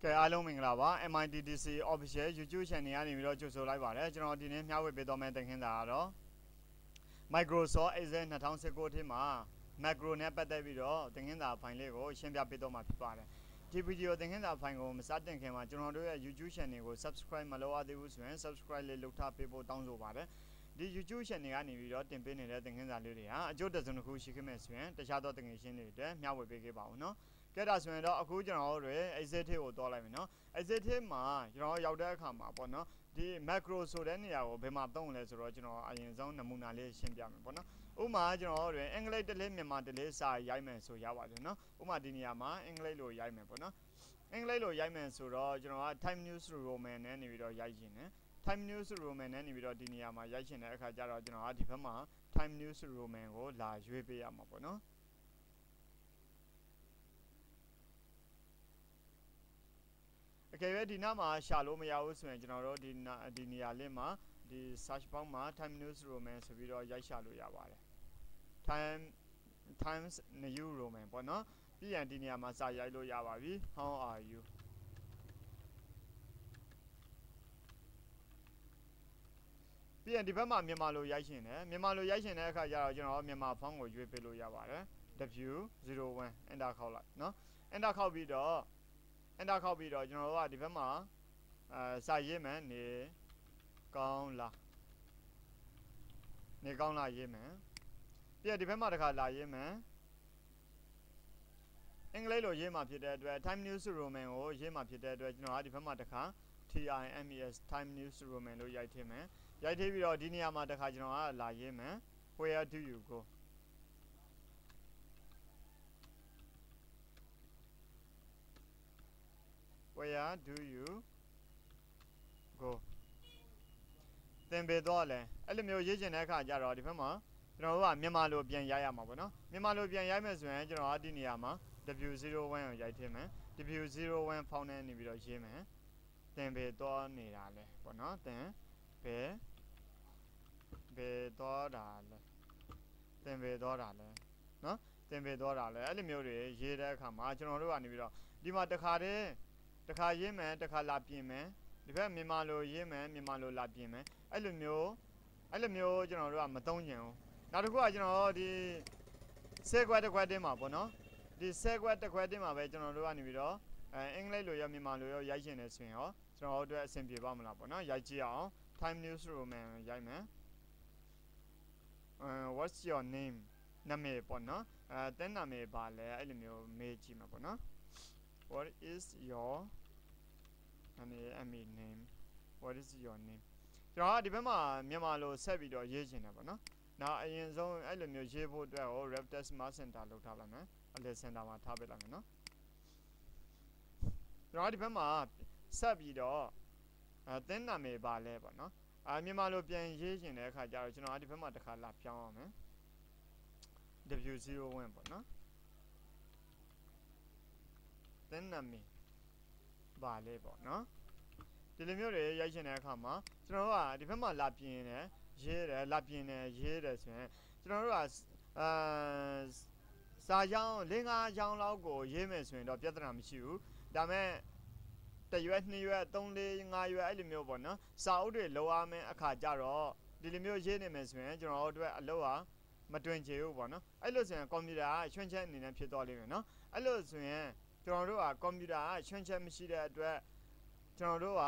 ကဲအားလုံးမင်္ဂလာပါ MITDC official YouTube channel ကနေပြီးတော့ကြိုဆိုလိုက်ပါတယ်ကျွန်တော်ဒီနေ့မျှဝေပေးသွားမယ့်သင်ခန်းစာကတော့ Microsoft Excel 2019ထဲမှာ macro နဲ့ပတ်သက်ပြီးတော့သင်ခန်းစာဖိုင်လေးကိုရှင်းပြပေးသွားမှာဖြစ်ပါတယ်ဒီဗီဒီယိုသင်ခန်းစာဖိုင်ကိုမစတင်ခင်မှာကျွန်တော်တို့ရဲ့ YouTube channel ကို subscribe မလုပ်ရသေးဘူးဆိုရင် subscribe လေးလုပ်ထားပေးဖို့တောင်းဆိုပါတယ်ဒီ YouTube channel ကနေပြီးတော့တင်ပေးနေတဲ့သင်ခန်းစာလေးတွေဟာအကျိုးတစ်စုံတစ်ခုရှိခဲ့မယ်ဆိုရင်တခြားသောသင်ခန်းရှင်းတွေအတွက်မျှဝေပေးခဲ့ပါဦးနော်ကဲဒါဆိုရင်တော့အခုကျွန်တော်တို့ Excel ထဲကိုတွားလိုက်မယ်နော် Excel ထဲမှာကျွန်တော်ရောက်တဲ့အခါမှာပေါ့နော်ဒီ macro ဆိုတဲ့နေရာကိုဘယ်မှာသုံးလဲဆိုတော့ကျွန်တော်အရင်ဆုံးနမူနာလေးရှင်းပြမယ်ပေါ့နော်ဥပမာကျွန်တော်တို့အင်္ဂလိပ်တစ်လေးမြန်မာတစ်လေးစာရိုက်မယ်ဆိုရပါတယ်နော်ဥပမာဒီနေရာမှာအင်္ဂလိပ်လိုရိုက်မယ်ပေါ့နော်အင်္ဂလိပ်လိုရိုက်မယ်ဆိုတော့ကျွန်တော်က Time News Roman နဲ့နေပြီးတော့ရိုက်ရှင်တယ် Time News Roman နဲ့နေပြီးတော့ဒီနေရာမှာရိုက်ရှင်တဲ့အခါကျတော့ကျွန်တော်ကဒီဘက်မှာ Time News Roman ကိုလာရွေးပေးရမှာပေါ့နော်โอเคဒီနားမှာရှာလို့မရဘူးဆိုရင်ကျွန်တော်တို့ဒီနေရာလေးမှာဒီ search box မှာ time news roman ဆိုပြီးတော့ရိုက်ရှာလို့ရပါတယ် times new roman ပေါ့နော်ပြီးရင်ဒီနေရာမှာစာရိုက်လို့ရပါပြီ how are you ပြီးရင်ဒီဘက်မှာမြန်မာလိုရိုက်ရှင်တယ်မြန်မာလိုရိုက်ရှင်တဲ့အခါကျတော့ကျွန်တော်မြန်မာ font ကိုရွေးပေးလို့ရပါတယ် w01 enter ခေါက်လိုက်နော် enter ခေါက်ပြီးတော့ကျွန်တော်တို့ကဒီဘက်မှာစာရေးမယ်နေကောင်းလားရေးမယ်ပြီးတော့ဒီဘက်မှာတစ်ခါလာရေးမယ်အင်္ဂလိပ်လိုရေးမှာဖြစ်တဲ့အတွက် time news roman ကိုရေးမှာဖြစ်တဲ့အတွက်ကျွန်တော်ကဒီဘက်မှာတစ်ခါ times time news roman လို့ရိုက်ထည့်မယ်ရိုက်ထည့်ပြီးတော့ဒီနေရာမှာတစ်ခါကျွန်တော်ကလာရေးမယ် where do you go where do you go သင်ပေးတော့လဲအဲ့လိုမျိုးရေးချင်တဲ့အခါကျတော့ဒီဘက်မှာကျွန်တော်တို့ကမြန်မာလိုပြန်ရိုက်ရမှာပေါ့နော်မြန်မာလိုပြန်ရိုက်မယ်ဆိုရင်ကျွန်တော်ကဒီနေရာမှာ w01 ကိုရိုက်ထည့်မယ် w01 ဖောင်းနေနေပြီးတော့ရေးမယ်သင်ပေးတော့နေတာလဲပေါ့နော်သင်ပေးတော့တာလဲနော်သင်ပေးတော့တာလဲအဲ့လိုမျိုးတွေရေးတဲ့အခါမှာကျွန်တော်တို့ကနေပြီးတော့ဒီမှာတစ်ခါရေးမယ်တစ်ခါလာပြင်မယ်ဒီဘက်မြန်မာလိုရေးမယ်မြန်မာလိုလာပြင်မယ်အဲ့လိုမျိုးကျွန်တော်တို့ကမသုံးချင်ဘူးနောက်တစ်ခုကကျွန်တော်ဒီ10ခွက်တစ်ခွက်တင်းမှာပေါ့နော်ဒီ10ခွက်တစ်ခွက်တင်းမှာပဲကျွန်တော်တို့ကနေပြီးတော့အင်္ဂလိပ်လိုရောမြန်မာလိုရောရိုက်ရှင်နေဆိုရင်ရောကျွန်တော်တို့အတွက်အဆင်ပြေပါမလားပေါ့နော်ရိုက်ကြည့်အောင် Time News Roman ရိုက်မယ်what's your name နာမည်ပေါ့နော်တင်းနာမည်ပါလဲအဲ့လိုမျိုးမေးကြည့်မှာပေါ့နော်What is your name? What is your name? ကျွန်တော်ကဒီဘက်မှာမြန်မာလိုဆက်ပြီးတော့ရေးချင်တယ်ပေါ့နော်။နောက်အရင်ဆုံးအဲ့လိုမျိုးရေးဖို့အတွက်ကို Rep Test Mark Center လောက်ထားလိုက်မယ်။အလဲ Center မှာထားပေးလိုက်မယ်နော်။ကျွန်တော်ဒီဘက်မှာဆက်ပြီးတော့သင်နာမည်ပါလဲပေါ့နော်။မြန်မာလိုပြန်ရေးချင်တဲ့အခါကျတော့ကျွန်တော်ဒီဘက်မှာတစ်ခါလာပြောင်းအောင်မယ်။ W01 ပေါ့နော်။သင်နာမည်ပါလေပေါ့နော်ဒီလိုမျိုးတွေရိုက်ချင်တဲ့အခါမှာကျွန်တော်တို့ကဒီဘက်မှာလာပြင်တယ်ရေးတယ်လာပြင်တယ်ရေးတယ်ဆိုရင်ကျွန်တော်တို့ကစာကြောင်း၄-၅ကြောင်းလောက်ကိုရေးမယ်ဆိုရင်တော့ပြဿနာမရှိဘူးဒါမဲ့1ရွက်2ရွက်3 4 5ရွက်အဲ့လိုမျိုးပေါ့နော်စာအုပ်တွေလောက်ရမယ်အခါကြတော့ဒီလိုမျိုးရေးနေမယ်ဆိုရင်ကျွန်တော်တို့အတွက်အလုပ်ဟာမတွင်ချေဘူးပေါ့နော်အဲ့လိုဆိုရင်ကွန်ပျူတာကချွင်းချက်အနေနဲ့ဖြစ်သွားလိမ့်မယ်နော်အဲ့လိုဆိုရင်ကျွန်တော်တို့ကကွန်ပျူတာကချွင်းချက်မရှိတဲ့အတွက်ကျွန်တော်တို့က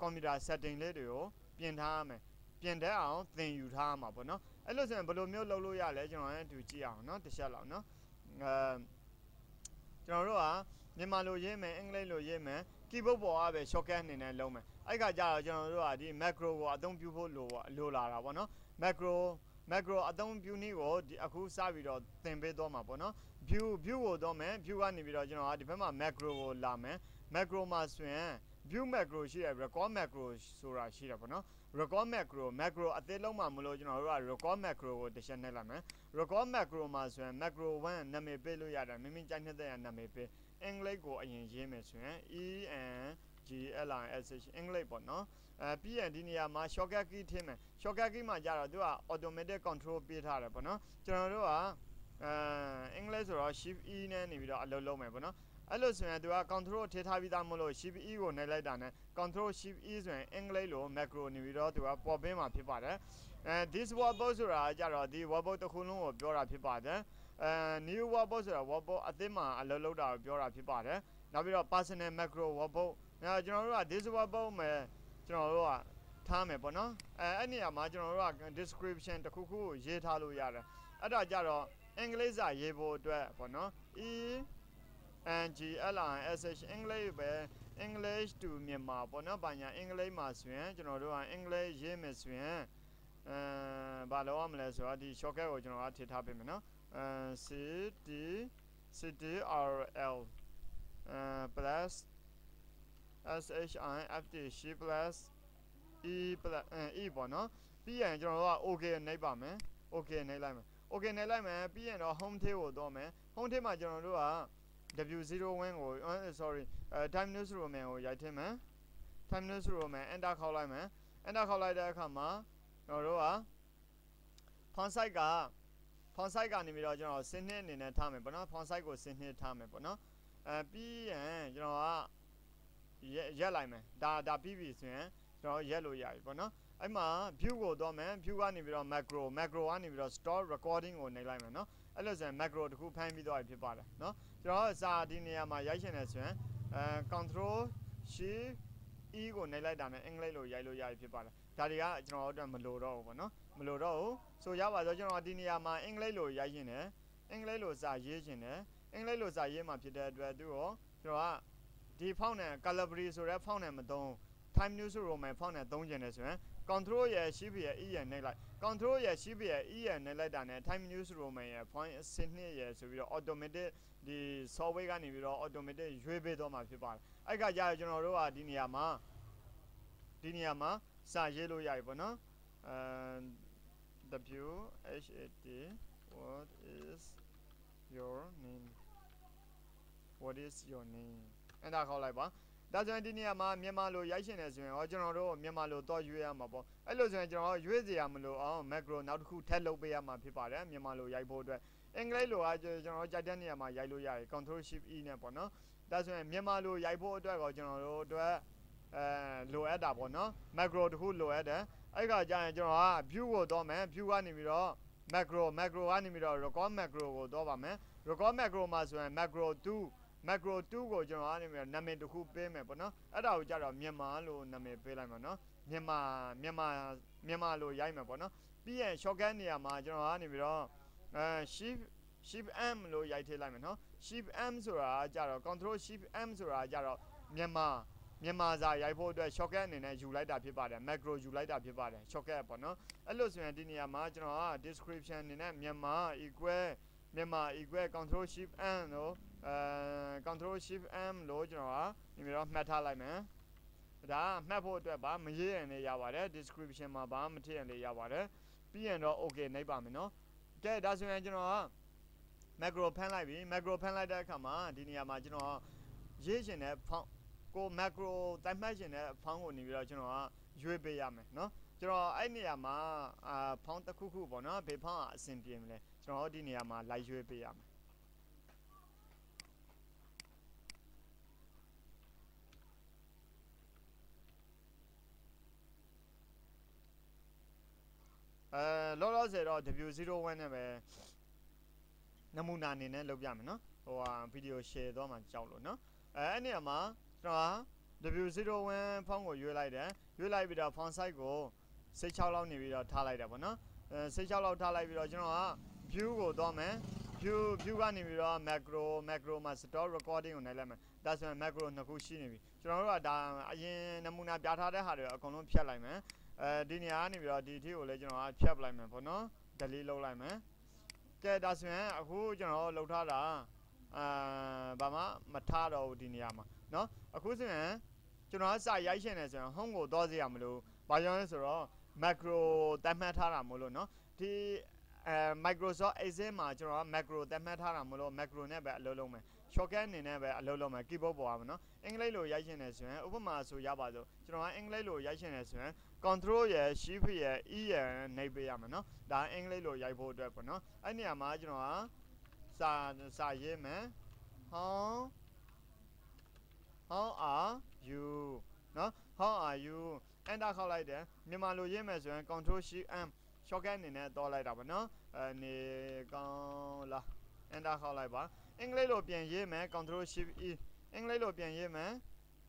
ကွန်ပျူတာ setting လေးတွေကိုပြင်ထားရမယ်ပြင်တဲ့အောင်သင်ယူထားရမှာပေါ့နော်အဲ့လိုဆိုရင်ဘယ်လိုမျိုးလုပ်လို့ရလဲကျွန်တော်လည်းအတူကြည့်အောင်နော်တစ်ချက်လောက်နော်ကျွန်တော်တို့ကမြန်မာလိုရေးမယ်အင်္ဂလိပ်လိုရေးမယ် keyboard ပေါ်ကပဲ shortcut အနေနဲ့လုံးမယ်အဲ့ခါကျတော့ကျွန်တော်တို့ကဒီ macro ကိုအသုံးပြုဖို့လိုလာတာပေါ့နော် macro အသုံးပြုနည်းကိုဒီအခုစပြီးတော့သင်ပေးသွားမှာပေါ့နော် view ကိုတော့မယ် view ကနေပြီးတော့ကျွန်တော်ကဒီဘက်မှာ macro ကိုလာမယ် macro မှာဆိုရင် view macro ရှိတယ် record macro ဆိုတာရှိတယ်ပေါ့နော် record macro အသေးလုံးမှာမလို့ကျွန်တော်တို့က record macro ကိုတစ်ချက်နှိပ်လိုက်မယ် record macro မှာဆိုရင် macro 1နာမည်ပေးလို့ရတယ်မိမိကြိုက်တဲ့နာမည်ပေးအင်္ဂလိပ်ကိုအရင်ရေးမယ်ဆိုရင် english အင်္ဂလိပ်ပေါ့နော်ပြီးရင်ဒီနေရာမှာ shortcut key ထည့်မယ် shortcut key မှာကြတော့သူက automatic control ပေးထားတယ်ပေါ့နော်ကျွန်တော်တို့က English ဆိုတော့ shift e နဲ့နေပြီးတော့အလုပ်လုပ်မယ်ပေါ့နော်အဲ့လိုဆိုရင်သူက control ထည့်ထားပြီးသားမလို့ shift e ကိုနှိပ်လိုက်တာနဲ့ control shift e ဆိုရင် English လို့ macro နေပြီးတော့သူကပေါ်ပင်းမှာဖြစ်ပါတယ်this workbook ဆိုတာကြတော့ဒီ workbook တစ်ခုလုံးကိုပြောတာဖြစ်ပါတယ်new workbook ဆိုတာ workbook အသစ်မှာအလုပ်လုပ်တာကိုပြောတာဖြစ်ပါတယ်နောက်ပြီးတော့ personal macro workbook ကျွန်တော်တို့က this workbook မှာကျွန်တော်တို့ကထားမယ်ပေါ့နော်အဲ့နေရာမှာကျွန်တော်တို့က description တစ်ခုခုကိုရေးထားလို့ရတယ်အဲ့ဒါကြတော့ English စာရေးဖို့အတွက်ပေါ့နော် english English ပဲ English to မြန်မာပေါ့နော်ဘာညာ English မှာဆိုရင်ကျွန်တော်တို့က English ရေးမယ်ဆိုရင်ဘာလို့ရမလဲဆိုတော့ဒီ shortcut ကိုကျွန်တော်ကထည့်ထားပေးမယ်နော်ctrl plus shift plus e ပေါ့နော်ပြီးရင်ကျွန်တော်တို့က okay နှိပ်ပါမယ် okay နှိပ်လိုက်မယ်okay နှိပ်လိုက်မယ်ပြီးရင်တော့ home ထဲကိုတော့မယ် home ထဲမှာကျွန်တော်တို့ကW01 ကိုsorry time newsroom ကိုရိုက်ထည့်မယ် time newsroom enter ခေါက်လိုက်မယ် enter ခေါက်လိုက်တဲ့အခါမှာကျွန်တော်တို့က font size ကနေပြီးတော့ကျွန်တော်စနစ်အနေနဲ့ထားမယ်ပေါ့နော် font size ကိုစနစ်ထားမယ်ပေါ့နော်ပြီးရင်ကျွန်တော်ကရက်လိုက်မယ်ဒါပြီးပြီဆိုရင်ကျွန်တော်ရက်လို့ရပြီပေါ့နော်အဲ့မှာ view ကိုတော့မယ် view ကနေပြီးတော့ macro ကနေပြီးတော့ store recording ကိုနှိပ်လိုက်မယ်နော်အဲ့လိုဆိုရင် macro တခုဖမ်းပြီးတော့ဖြစ်ပါတယ်နော်ကျွန်တော်စာဒီနေရာမှာရိုက်ချင်တယ်ဆိုရင်control shift e ကိုနှိပ်လိုက်တာနဲ့ English လို့ရိုက်လို့ရပြီဖြစ်ပါတယ်ဒါတွေကကျွန်တော်တို့မလိုတော့ဘူးပေါ့နော်မလိုတော့ဘူးဆိုရပါဆိုကျွန်တော်ဒီနေရာမှာ English လို့ရိုက်ချင်တယ် English လို့စာရေးချင်တယ် English လို့စာရေးမှာဖြစ်တဲ့အတွက်သူ့ကိုကျွန်တော်ကဒီဖောင်းနဲ့ calibri ဆိုတဲ့ဖောင်းနဲ့မသုံး time news ရိုမယ်ဖောင်းနဲ့သုံးချင်တယ်ဆိုရင် control ရယ် shift ရယ် e ရယ်နှိပ်လိုက် control ရယ် shift ရယ် e ရယ်နှိပ်လိုက်တာနဲ့ time news ရိုမယ်ရယ် point စနစ်ရယ်ဆိုပြီးတော့ automatic ဒီ software ကနေပြီးတော့ automatic ရွေးပေးတော့မှာဖြစ်ပါတယ်အဲ့ကကြရကျွန်တော်တို့ကဒီနေရာမှာစာရေးလို့ရပြီပေါ့နော်WHAT what is your name အဲ့ဒါခေါက်လိုက်ပါဒါဆိုရင်ဒီနေရာမှာမြန်မာလိုရိုက်ရှင်နေဆိုရင်ဟောကျွန်တော်တို့မြန်မာလိုတော့ရွေးရမှာပေါ့အဲ့လိုဆိုရင်ကျွန်တော်ရွေးစရာမလိုအောင် macro နောက်တစ်ခုထပ်လုပ်ပေးရမှာဖြစ်ပါတယ်မြန်မာလိုရိုက်ဖို့အတွက်အင်္ဂလိပ်လိုကကျွန်တော်ကြိုက်တဲ့နေရာမှာရိုက်လို့ရတယ် control shift e နဲ့ပေါ့နော်ဒါဆိုရင်မြန်မာလိုရိုက်ဖို့အတွက်ကိုကျွန်တော်တို့အတွက်လိုအပ်တာပေါ့နော် macro တစ်ခုလိုအပ်တယ်အဲ့ကကြာရင်ကျွန်တော်က view ကိုတော့မယ် view ကနေပြီးတော့ macro ကနေပြီးတော့ record macro ကိုတော့ပါမယ် record macro မှာဆိုရင် macro 2ကိုကျွန်တော်အနေနဲ့နာမည်တစ်ခုပေးမယ်ပေါ့နော်အဲ့ဒါကိုကြတော့မြန်မာလို့နာမည်ပေးလိုက်မှာနော်မြန်မာလို့ရိုက်မယ်ပေါ့နော်ပြီးရင် shortcut နေရာမှာကျွန်တော်ကနေပြီးတော့shift m လို့ရိုက်ထည့်လိုက်မယ်နော် shift m ဆိုတာကြတော့ control shift m ဆိုတာကြတော့မြန်မာစာရိုက်ဖို့အတွက် shortcut အနေနဲ့ယူလိုက်တာဖြစ်ပါတယ် macro ယူလိုက်တာဖြစ်ပါတယ် shortcut ပေါ့နော်အဲ့လိုဆိုရင်ဒီနေရာမှာကျွန်တော်က description အနေနဲ့မြန်မာ equal control shift m လို့control shift m လို့ကျွန်တော်ကဒီမျိုးတော့မှတ်ထားလိုက်မယ်ဒါမှတ်ဖို့အတွက်ပါမရေးရင်လည်းရပါတယ် description မှာဘာမှမထည့်ရင်လည်းရပါတယ်ပြီးရင်တော့ okay နှိပ်ပါမယ်နော်ကဲဒါဆိုရင်ကျွန်တော်က macro ဖမ်းလိုက်ပြီ macro ဖမ်းလိုက်တဲ့အခါမှာဒီနေရာမှာကျွန်တော်ရေးချင်တဲ့ font ကို macro တိုက်မှတ်ချင်တဲ့ font ကိုနေပြီးတော့ကျွန်တော်ကရွေးပေးရမယ်နော်ကျွန်တော်အဲ့နေရာမှာ font တစ်ခုပေါ့နော်ဘယ် font အဆင်ပြေမလဲကျွန်တော်ဒီနေရာမှာလိုက်ရွေးပေးရမယ်လောလောဆယ်တော့ W01 နဲ့ပဲနမူနာအနေနဲ့လုပ်ပြမယ်နော်ဟိုဗီဒီယို share တော့မှကြောက်လို့နော်အဲ့နေရာမှာကျွန်တော်W01 ဖုန်းကိုရွေးလိုက်တယ်ရွေးလိုက်ပြီးတော့ font size ကို16လောက်နေပြီးတော့ထားလိုက်တယ်ပေါ့နော်16လောက်ထားလိုက်ပြီးတော့ကျွန်တော်က view ကိုတော့မယ် view ကနေပြီးတော့ macro မှာ store recording ကိုနှိပ်လိုက်မယ်ဒါဆိုရင် macro နှစ်ခုရှိနေပြီကျွန်တော်တို့ကဒါအရင်နမူနာပြထားတဲ့ဟာတွေအကုန်လုံးဖြတ်လိုက်မယ်ဒီနေရာကနေပြီးတော့ဒီထီကိုလည်းကျွန်တော်ကဖြတ်လိုက်မယ်ပေါ့နော် delete လုပ်လိုက်မယ်ကဲဒါဆိုရင်အခုကျွန်တော်လှုပ်ထားတာဘာမှမထားတော့ဘူးဒီနေရာမှာเนาะအခုဆိုရင်ကျွန်တော်စာရိုက်ရှင်နေဆိုရင် home ကိုသွားစေရမလို့ဘာကြောင့်လဲဆိုတော့ macro တတ်မှတ်ထားတာမလို့เนาะဒီ Microsoft Excel မှာကျွန်တော်က macro တတ်မှတ်ထားတာမလို့ macro နဲ့ပဲအလုပ်လုပ်မယ် shortcut အနေနဲ့ပဲအလုပ်လုပ်မယ် keyboard ပေါ်ပါเนาะအင်္ဂလိပ်လိုရိုက်ရှင်နေဆိုရင်ဥပမာဆိုရပါစို့ကျွန်တော်ကအင်္ဂလိပ်လိုရိုက်ရှင်နေဆိုရင် control ရယ် shift ရယ် e ရယ်နှိပ်ပေးရမယ်เนาะဒါအင်္ဂလိပ်လိုရိုက်ဖို့အတွက်ပေါ့เนาะအဲ့နေရာမှာကျွန်တော်က စာရေးမယ် how are you နော် how are you enter ခောက်လိုက်တယ်မြန်မာလိုရေးမယ်ဆိုရင် control shift m shortcut အနေနဲ့တော့လိုက်တာပေါ့နော်နေကောင်းလား enter ခောက်လိုက်ပါအင်္ဂလိပ်လိုပြန်ရေးမယ် control shift e အင်္ဂလိပ်လိုပြန်ရေးမယ်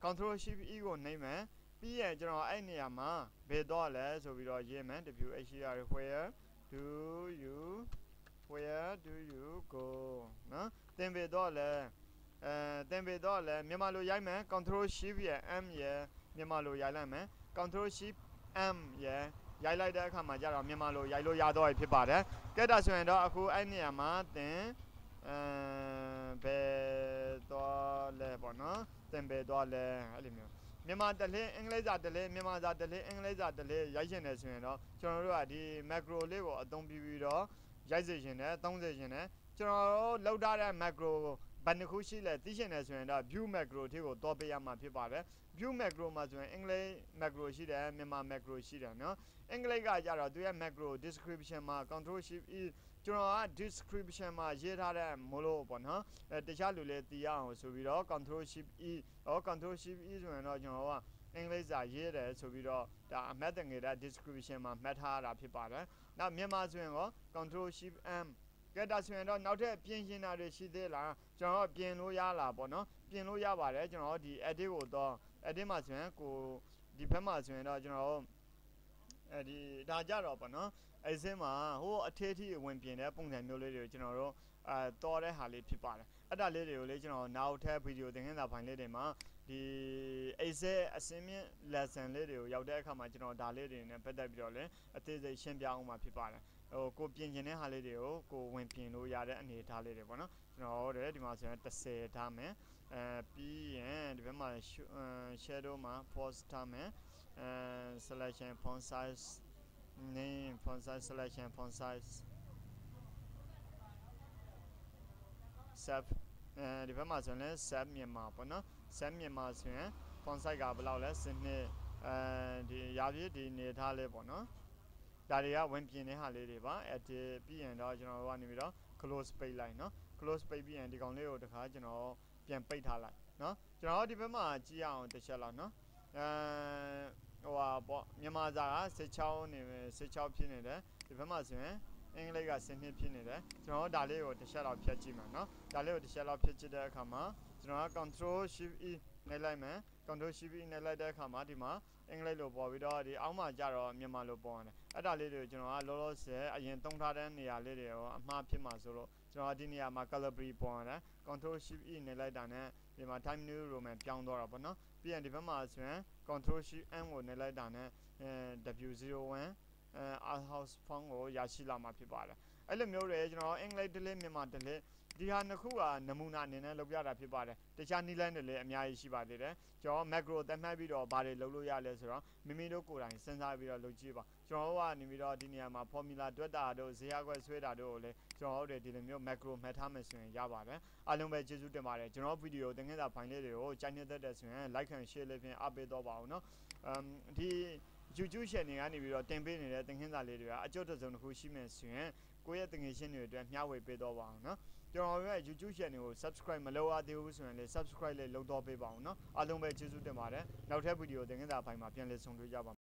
control shift e ကိုနှိပ်မယ်ပြီးရင်ကျွန်တော်အဲ့နေရာမှာဘယ်တော့လဲဆိုပြီးတော့ရေးမယ် where do you go နော်သင်ဘယ်တော့လဲသင်ဘယ်တော့လဲမြန်မာလိုရိုက်မယ် control shift ရယ် m ရယ်မြန်မာလိုရိုက်လိုက်မယ် control shift m ရယ်ရိုက်လိုက်တဲ့အခါမှာကျတော့မြန်မာလိုရိုက်လို့ရတော့ဖြစ်ပါတယ်ကဲဒါဆိုရင်တော့အခုအဲ့နေရာမှာသင်ဘယ်တော့လဲပေါ့နော်သင်ဘယ်တော့လဲအဲ့လိုမျိုးမြန်မာတလေးအင်္ဂလိပ်စာတလေးမြန်မာစာတလေးအင်္ဂလိပ်စာတလေးရိုက်ရှင်တယ်ဆိုရင်တော့ကျွန်တော်တို့ကဒီ macro လေးကိုအသုံးပြုပြီးတော့ရိုက်စေရှင်တယ်သုံးစေရှင်တယ်ကျွန်တော်တို့လောက်ထားတဲ့ macro ဘယ်နှခုရှိလဲသိရှင်တယ်ဆိုရင်တော့ view macro ထိကိုတော့ပေးရမှာဖြစ်ပါတယ် view macro မှာဆိုရင်အင်္ဂလိပ် macro ရှိတယ်မြန်မာ macro ရှိတယ်နော်အင်္ဂလိပ်ကကြတော့သူရဲ့ macro description မှာ control shift e ကျွန်တော်က description မှာရေးထားတဲ့မို့လို့ပေါ့နော်တခြားလူလည်းသိရအောင်ဆိုပြီးတော့ control shift e control shift e ဆိုရင်တော့ကျွန်တော်ကအင်္ဂလိပ်စာရေးတယ်ဆိုပြီးတော့ဒါအမှတ်တငယ်တဲ့ description မှာမှတ်ထားတာဖြစ်ပါတယ်နောက်မြန်မာဆိုရင်တော့ control shift m ကဲဒါဆိုရင်တော့နောက်ထပ်ပြင်ရှင်းတာတွေရှိသေးလားကျွန်တော်ပြင်လို့ရလားပေါ့နော်ပြင်လို့ရပါတယ်ကျွန်တော်ဒီ edit ကိုတော့ edit မှာဆိုရင်ကိုဒီဘက်မှာဆိုရင်တော့ကျွန်တော်ဒီဒါကြတော့ပေါ့နော်အဲ့စင်းမှာဟိုအထေးထိဝင်ပြင်တဲ့ပုံစံမျိုးလေးတွေကိုကျွန်တော်တို့တော်တဲ့ဟာလေးဖြစ်ပါတယ်အဲ့ဒါလေးတွေကိုလေကျွန်တော်နောက်ထပ်ဗီဒီယိုသင်ခန်းစာဖိုင်လေးတွေမှာဒီအဲ့စဲအစင်းမြင့် lesson လေးတွေကိုရောက်တဲ့အခါမှာကျွန်တော်ဒါလေးတွေနဲ့ပတ်သက်ပြီးတော့လေအသေးစိတ်ရှင်းပြအောင်မှာဖြစ်ပါတယ်ဟိုကိုပြင်ကျင်တဲ့ဟာလေးတွေကိုကိုဝင်ပြင်လို့ရတဲ့အနေအထားလေးတွေပေါ့နော်ကျွန်တော်တို့ဒီမှာဆိုရင်30ထားမယ်ပြီးရင်ဒီဘက်မှာ shadow မှာ post ထားမယ်selection font size name font size selection font size save ဒီဘက်မှာဆိုရင် save မြန်မာပေါ့နော် save မြန်မာဆိုရင် font size ကဘယ်လောက်လဲစနစ်ဒီရာပြည့်ဒီနေထားလေးပေါ့နော်ဒါတွေကဝင်ပြင်တဲ့ဟာလေးတွေပါedit ပြီးရင်တော့ကျွန်တော်တို့ကနေပြီးတော့ close ပိတ်လိုက်နော် close ပိတ်ပြီးရင်ဒီကောင်လေးကိုတခါကျွန်တော်ပြန်ပိတ်ထားလိုက်နော်ကျွန်တော်ဒီဘက်မှာကြည့်အောင်တစ်ချက်လောက်နော်ဟိုဟာပေါ့မြန်မာစာက16နေ16ဖြစ်နေတယ်ဒီဘက်မှာဆိုရင်အင်္ဂလိပ်က12ဖြစ်နေတယ်ကျွန်တော်ဒါလေးကိုတစ်ချက်လောက်ဖြတ်ကြည့်မှာနော်ဒါလေးကိုတစ်ချက်လောက်ဖြတ်ကြည့်တဲ့အခါမှာကျွန်တော်က control shift e နှိပ်လိုက်မယ် control shift e နှိပ်လိုက်တဲ့အခါမှာဒီမှာအင်္ဂလိပ်လိုပေါ်ပြီးတော့ဒီအောက်မှာကျတော့မြန်မာလိုပေါ်ရတယ်အဲ့ဒါလေးတွေကိုကျွန်တော်ကလောလောဆယ်အရင်သုံးထားတဲ့နေရာလေးတွေကိုအမှားဖြစ်မှာဆိုလို့ကျွန်တော်ဒီနေရာမှာ calibri ပေါ်ရတယ် control shift e နှိပ်လိုက်တာနဲ့ဒီမှာ time new roman ပြောင်းသွားတာပေါ့နော်ပြီးရင်ဒီဘက်မှာဆိုရင် control shift m ကိုနှိပ်လိုက်တာနဲ့w01 art house font ကိုရရှိလာမှာဖြစ်ပါတယ်အဲ့လိုမျိုးတွေကျွန်တော်အင်္ဂလိပ်တလေးမြန်မာတလေးဒီဟာနှစ်ခုကနမူနာအနေနဲ့လုပ်ပြတာဖြစ်ပါတယ်တခြားနည်းလမ်းတွေလည်းအများကြီးရှိပါသေးတယ်ကျွန်တော် macro သတ်မှတ်ပြီးတော့ဘာတွေလုပ်လို့ရလဲဆိုတော့မိမိတို့ကိုယ်တိုင်စဉ်းစားပြီးတော့လုပ်ကြည့်ပါကျွန်တော်တို့ကနေပြီးတော့ဒီနေရာမှာ formula တွက်တာတို့ဇေယျခွဲဆွဲတာတို့ကိုလည်းကျွန်တော်တို့ဒီလိုမျိုး macro မှတ်ထားမယ်ဆိုရင်ရပါတယ်အားလုံးပဲကျေးဇူးတင်ပါတယ်ကျွန်တော်ဗီဒီယိုသင်ခန်းစာဖိုင်လေးတွေကိုကြိုက်နေတဲ့ဆိုရင် like and share လေးဖြင့်အားပေးတော့ပါအောင်နော်ဒီ YouTube channel ကနေပြီးတော့တင်ပေးနေတဲ့သင်ခန်းစာလေးတွေကအကျိုးတစ်စုံတစ်ခုရှိမယ်ဆိုရင်ကိုယ့်ရဲ့တငယ်ချင်းတွေအတွက်မျှဝေပေးတော့ပါအောင်နော်ကျွန်တော်ရဲ့ YouTube channel ကို subscribe မလုပ်ရသေးဘူးဆိုရင်လည်း subscribe လေးလုပ်တော့ပေးပါအောင်နော်အားလုံးပဲကျေးဇူးတင်ပါတယ်နောက်ထပ်ဗီဒီယိုသင်ခန်းစာဖိုင်မှာပြန်လည်ဆုံတွေ့ကြပါ